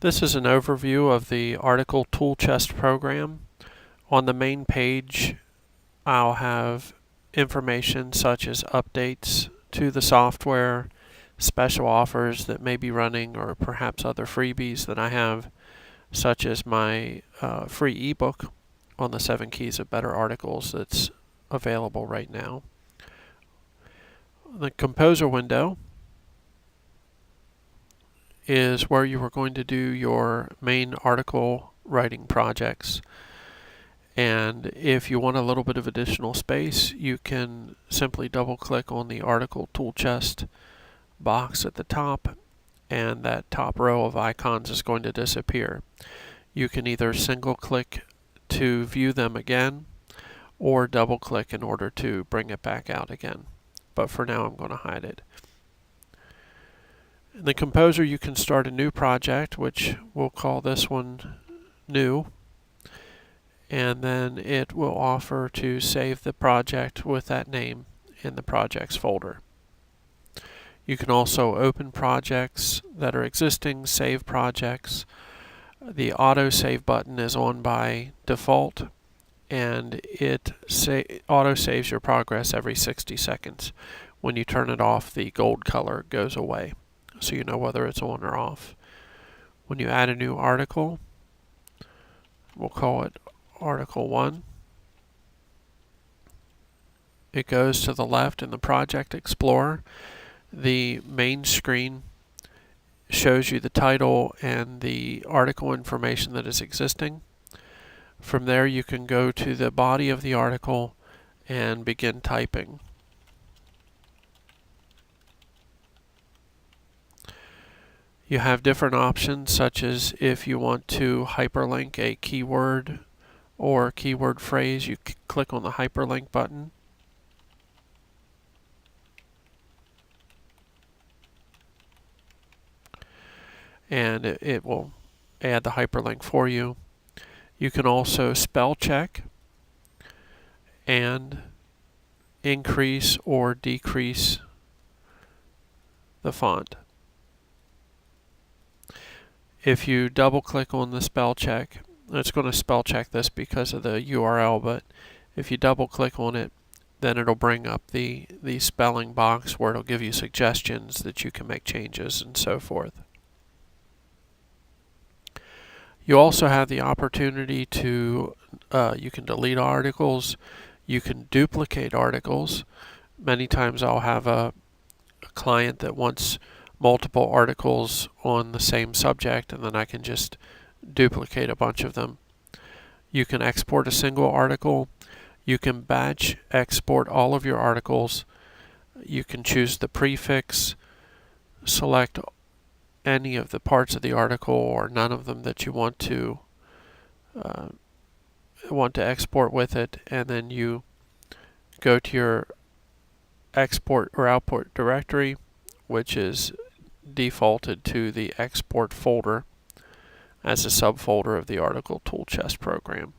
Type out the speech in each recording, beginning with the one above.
This is an overview of the ArticleToolChest program. On the main page, I'll have information such as updates to the software, special offers that may be running, or perhaps other freebies that I have, such as my free ebook on the 7 Keys of Better Articles that's available right now. The Composer window is where you are going to do your main article writing projects. And if you want a little bit of additional space, you can simply double click on the ArticleToolChest box at the top, and that top row of icons is going to disappear. You can either single click to view them again or double click in order to bring it back out again. But for now I'm going to hide it. In the Composer, you can start a new project, which we'll call this one New, and then it will offer to save the project with that name in the Projects folder. You can also open projects that are existing, save projects. The auto-save button is on by default, and it auto-saves your progress every 60 seconds. When you turn it off, the gold color goes away, so you know whether it's on or off. When you add a new article, we'll call it Article 1. It goes to the left in the Project Explorer. The main screen shows you the title and the article information that is existing. From there you can go to the body of the article and begin typing. You have different options, such as if you want to hyperlink a keyword or keyword phrase, you click on the hyperlink button. And it will add the hyperlink for you. You can also spell check and increase or decrease the font. If you double click on the spell check, it's going to spell check this because of the URL, but if you double click on it, then it'll bring up the spelling box where it'll give you suggestions that you can make changes and so forth. You also have the opportunity to, you can delete articles, you can duplicate articles. Many times I'll have a client that wants multiple articles on the same subject, and then I can just duplicate a bunch of them. You can export a single article. You can batch export all of your articles. You can choose the prefix, select any of the parts of the article or none of them that you want to export with it, and then you go to your export or output directory, which is defaulted to the export folder as a subfolder of the ArticleToolChest program.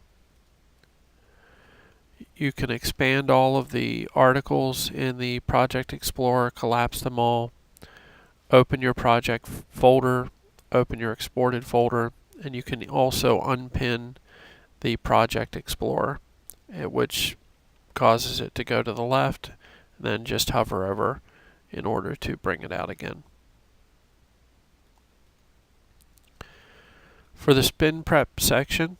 You can expand all of the articles in the Project Explorer, collapse them all, open your project folder, open your exported folder, and you can also unpin the Project Explorer, which causes it to go to the left, and then just hover over in order to bring it out again. For the spin prep section,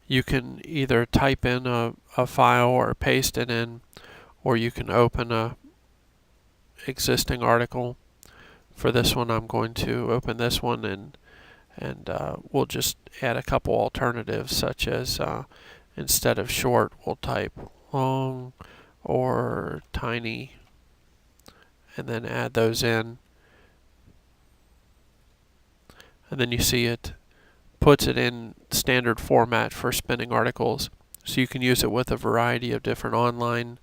you can either type in a file or paste it in, or you can open a existing article. For this one, I'm going to open this one, and we'll just add a couple alternatives, such as instead of short, we'll type long or tiny, and then add those in. And then you see it puts it in standard format for spinning articles. So you can use it with a variety of different online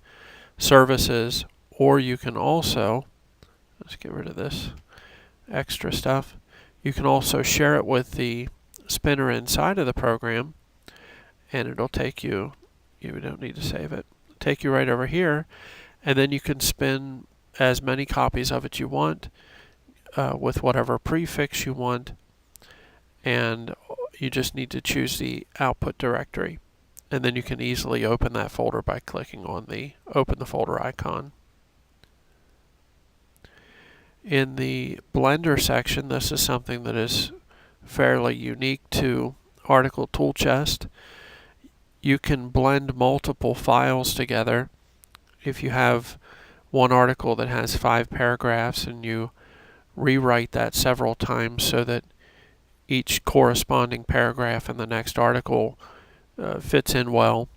services, or you can also, let's get rid of this extra stuff, you can also share it with the spinner inside of the program, and it'll take you, you don't need to save it, take you right over here, and then you can spin as many copies of it you want. with whatever prefix you want, and you just need to choose the output directory, and then you can easily open that folder by clicking on the open the folder icon. In the Blender section, this is something that is fairly unique to ArticleToolChest. You can blend multiple files together. If you have one article that has 5 paragraphs and you rewrite that several times so that each corresponding paragraph in the next article fits in well,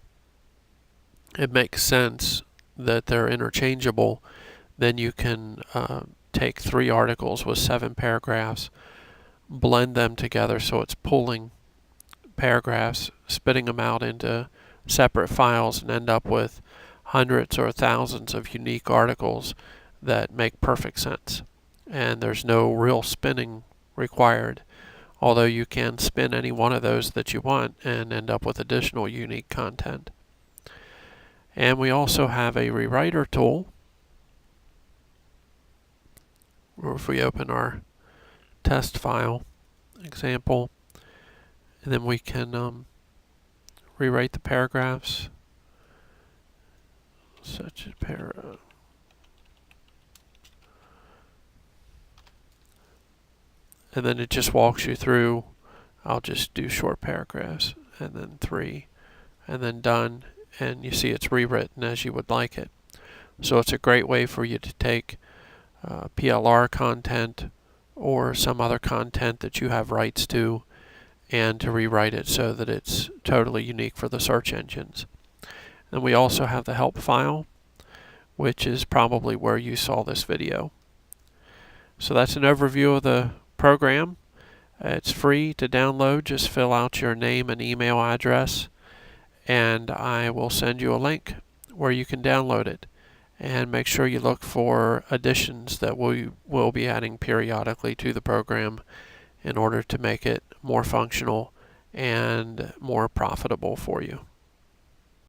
it makes sense that they're interchangeable, then you can take 3 articles with 7 paragraphs, blend them together so it's pulling paragraphs, spitting them out into separate files, and end up with hundreds or thousands of unique articles that make perfect sense. And there's no real spinning required, although you can spin any one of those that you want and end up with additional unique content. And we also have a rewriter tool, or if we open our test file example, and then we can rewrite the paragraphs, such a paragraph. And then it just walks you through. I'll just do short paragraphs, and then 3, and then done, and you see it's rewritten as you would like it. So it's a great way for you to take PLR content or some other content that you have rights to and to rewrite it so that it's totally unique for the search engines. And we also have the help file, which is probably where you saw this video. So that's an overview of the program. It's free to download. Just fill out your name and email address, and I will send you a link where you can download it. And make sure you look for additions that we will be adding periodically to the program in order to make it more functional and more profitable for you.